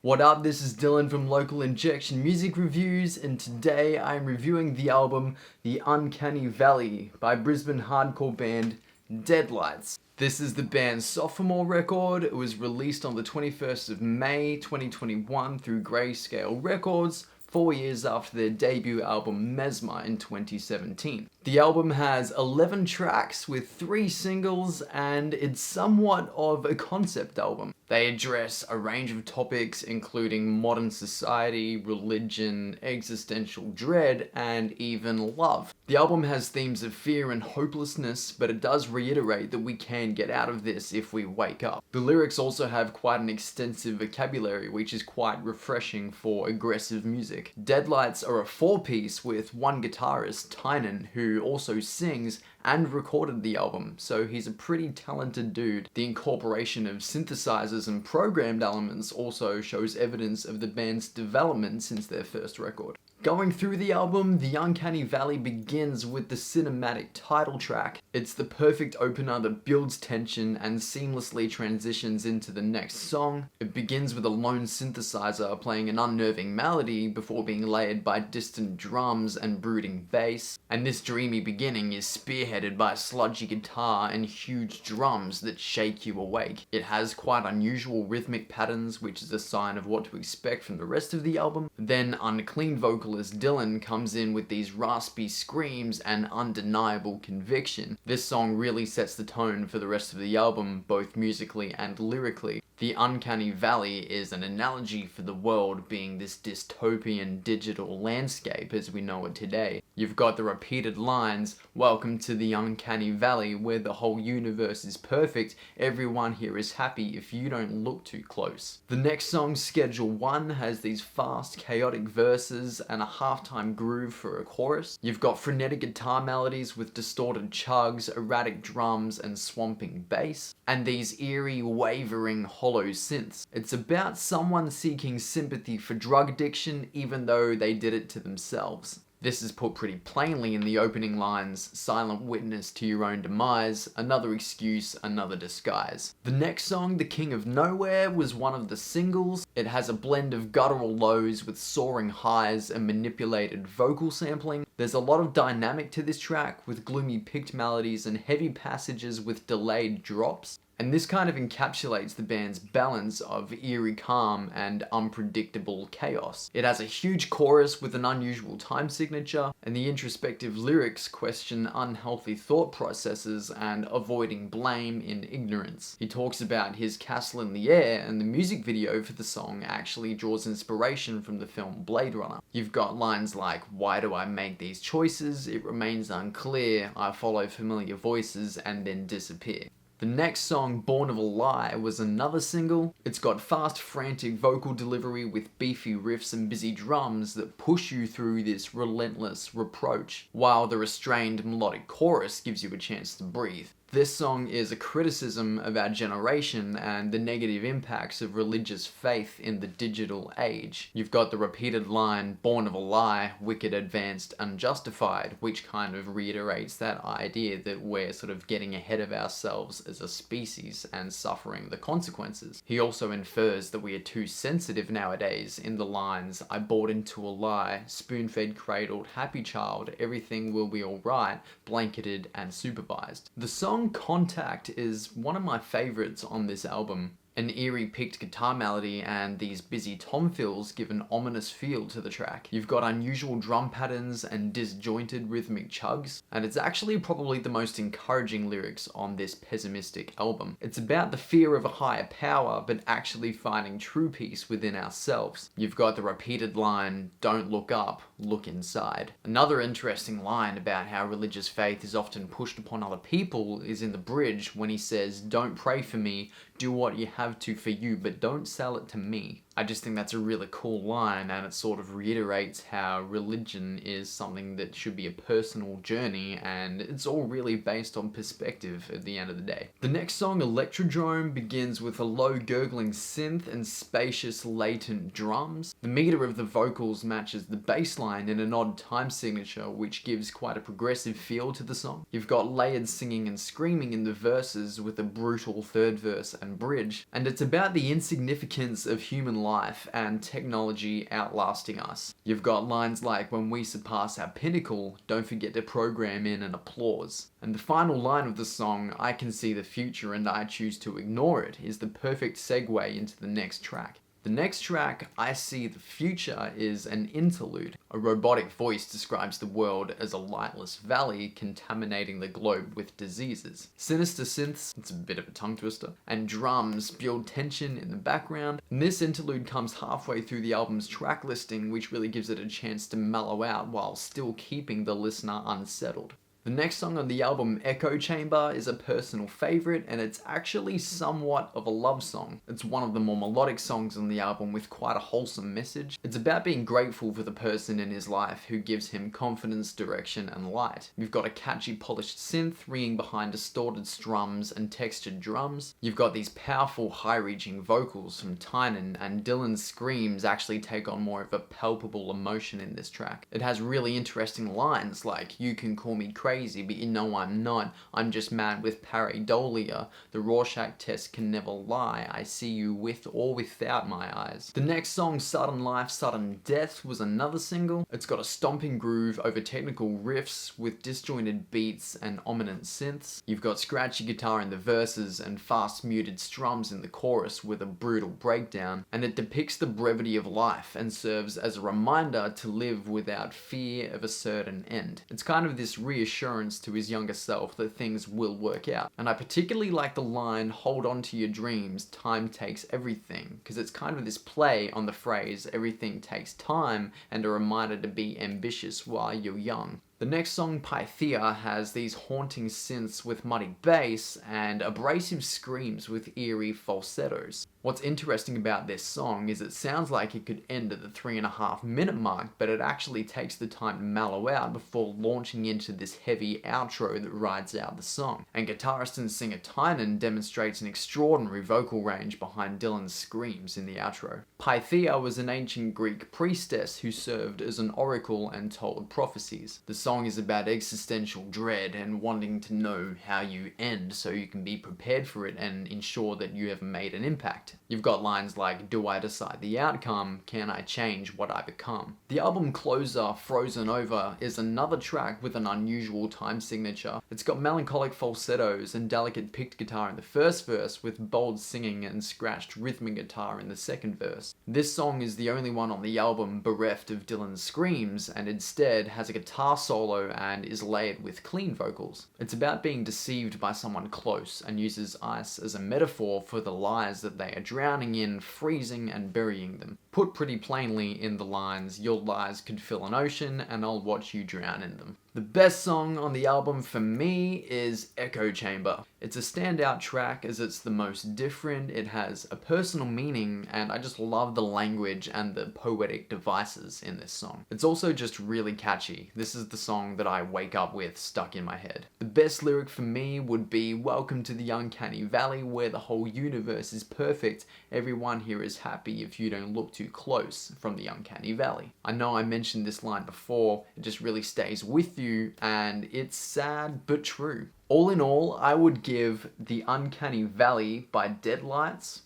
What up, this is Dylan from Local Injection Music Reviews, and today I'm reviewing the album The Uncanny Valley by Brisbane hardcore band Deadlights. This is the band's sophomore record. It was released on the 21st of May 2021 through Grayscale Records, 4 years after their debut album Mesmer in 2017. The album has 11 tracks with 3 singles, and it's somewhat of a concept album. They address a range of topics including modern society, religion, existential dread, and even love. The album has themes of fear and hopelessness, but it does reiterate that we can get out of this if we wake up. The lyrics also have quite an extensive vocabulary, which is quite refreshing for aggressive music. Deadlights are a 4-piece with one guitarist, Tynan, who also sings and recorded the album, so he's a pretty talented dude. The incorporation of synthesizers and programmed elements also shows evidence of the band's development since their first record. Going through the album, The Uncanny Valley begins with the cinematic title track. It's the perfect opener that builds tension and seamlessly transitions into the next song. It begins with a lone synthesizer playing an unnerving melody before being layered by distant drums and brooding bass. And this dreamy beginning is spearheaded by a sludgy guitar and huge drums that shake you awake. It has quite unusual rhythmic patterns, which is a sign of what to expect from the rest of the album. Then unclean vocalist Dylan comes in with these raspy screams and undeniable conviction. This song really sets the tone for the rest of the album, both musically and lyrically. The Uncanny Valley is an analogy for the world being this dystopian digital landscape as we know it today. You've got the repeated lines, "Welcome to the Uncanny Valley, where the whole universe is perfect, everyone here is happy if you don't look too close." The next song, Schedule 1, has these fast, chaotic verses and a halftime groove for a chorus. You've got frenetic guitar melodies with distorted chugs, erratic drums, and swamping bass, and these eerie, wavering, hollow synths. It's about someone seeking sympathy for drug addiction even though they did it to themselves. This is put pretty plainly in the opening lines, "Silent witness to your own demise, another excuse, another disguise." The next song, The King of Nowhere, was one of the singles. It has a blend of guttural lows with soaring highs and manipulated vocal sampling. There's a lot of dynamic to this track, with gloomy picked melodies and heavy passages with delayed drops. And this kind of encapsulates the band's balance of eerie calm and unpredictable chaos. It has a huge chorus with an unusual time signature, and the introspective lyrics question unhealthy thought processes and avoiding blame in ignorance. He talks about his castle in the air, and the music video for the song actually draws inspiration from the film Blade Runner. You've got lines like, "Why do I make these choices? It remains unclear. I follow familiar voices and then disappear." The next song, Born of a Lie, was another single. It's got fast, frantic vocal delivery with beefy riffs and busy drums that push you through this relentless reproach, while the restrained melodic chorus gives you a chance to breathe. This song is a criticism of our generation and the negative impacts of religious faith in the digital age. You've got the repeated line, "Born of a lie, wicked, advanced, unjustified," which kind of reiterates that idea that we're sort of getting ahead of ourselves as a species and suffering the consequences. He also infers that we are too sensitive nowadays in the lines, "I bought into a lie, spoon-fed, cradled, happy child, everything will be alright, blanketed and supervised." The song Contact is one of my favorites on this album. An eerie picked guitar melody and these busy tom fills give an ominous feel to the track. You've got unusual drum patterns and disjointed rhythmic chugs, and it's actually probably the most encouraging lyrics on this pessimistic album. It's about the fear of a higher power, but actually finding true peace within ourselves. You've got the repeated line, "Don't look up, look inside." Another interesting line about how religious faith is often pushed upon other people is in the bridge when he says, "Don't pray for me, do what you have to for you, but don't sell it to me." I just think that's a really cool line, and it sort of reiterates how religion is something that should be a personal journey, and it's all really based on perspective at the end of the day. The next song, Electrodrome, begins with a low gurgling synth and spacious latent drums. The meter of the vocals matches the bass line in an odd time signature which gives quite a progressive feel to the song. You've got layered singing and screaming in the verses with a brutal third verse and bridge, and it's about the insignificance of human life and technology outlasting us. You've got lines like, "When we surpass our pinnacle, don't forget to program in an applause." And the final line of the song, "I can see the future and I choose to ignore it," is the perfect segue into the next track. The next track, "I See the Future," is an interlude. A robotic voice describes the world as a lightless valley contaminating the globe with diseases. Sinister synths, it's a bit of a tongue twister, and drums build tension in the background. And this interlude comes halfway through the album's track listing, which really gives it a chance to mellow out while still keeping the listener unsettled. The next song on the album, Echo Chamber, is a personal favorite, and it's actually somewhat of a love song. It's one of the more melodic songs on the album with quite a wholesome message. It's about being grateful for the person in his life who gives him confidence, direction, and light. You've got a catchy polished synth ringing behind distorted strums and textured drums. You've got these powerful high-reaching vocals from Tynan, and Dylan's screams actually take on more of a palpable emotion in this track. It has really interesting lines like, "You can call me crazy, but you know I'm not. I'm just mad with pareidolia. The Rorschach test can never lie. I see you with or without my eyes." The next song, "Sudden Life, Sudden Death," was another single. It's got a stomping groove over technical riffs with disjointed beats and ominous synths. You've got scratchy guitar in the verses and fast muted strums in the chorus with a brutal breakdown, and it depicts the brevity of life and serves as a reminder to live without fear of a certain end. It's kind of this reassurance to his younger self that things will work out. And I particularly like the line, "Hold on to your dreams, time takes everything," because it's kind of this play on the phrase, everything takes time, and a reminder to be ambitious while you're young. The next song, Pythia, has these haunting synths with muddy bass and abrasive screams with eerie falsettos. What's interesting about this song is it sounds like it could end at the 3.5 minute mark, but it actually takes the time to mellow out before launching into this heavy outro that rides out the song. And guitarist and singer Tynan demonstrates an extraordinary vocal range behind Dylan's screams in the outro. Pythia was an ancient Greek priestess who served as an oracle and told prophecies. The song is about existential dread and wanting to know how you end so you can be prepared for it and ensure that you have made an impact. You've got lines like, "Do I decide the outcome? Can I change what I become?" The album closer, Frozen Over, is another track with an unusual time signature. It's got melancholic falsettos and delicate picked guitar in the first verse with bold singing and scratched rhythmic guitar in the second verse. This song is the only one on the album bereft of Dylan's screams and instead has a guitar solo and is layered with clean vocals. It's about being deceived by someone close and uses ice as a metaphor for the lies that they are drowning in, freezing and burying them. Put pretty plainly in the lines, "Your lies could fill an ocean and I'll watch you drown in them." The best song on the album for me is Echo Chamber. It's a standout track as it's the most different, it has a personal meaning, and I just love the language and the poetic devices in this song. It's also just really catchy. This is the song that I wake up with stuck in my head. The best lyric for me would be, "Welcome to the Uncanny Valley where the whole universe is perfect. Everyone here is happy if you don't look too close," from the Uncanny Valley. I know I mentioned this line before, it just really stays with you, and it's sad but true. All in all, I would give The Uncanny Valley by Deadlights,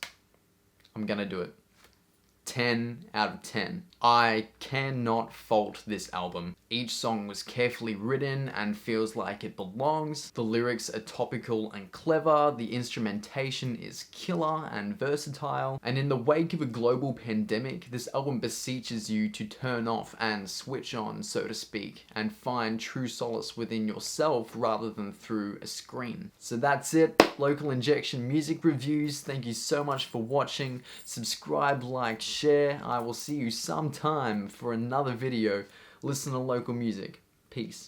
I'm gonna do it, 10 out of 10. I cannot fault this album. Each song was carefully written and feels like it belongs. The lyrics are topical and clever. The instrumentation is killer and versatile. And in the wake of a global pandemic, this album beseeches you to turn off and switch on, so to speak, and find true solace within yourself rather than through a screen. So that's it. Local Injection Music Reviews. Thank you so much for watching. Subscribe, like, share. I will see you sometime for another video. Listen to local music. Peace.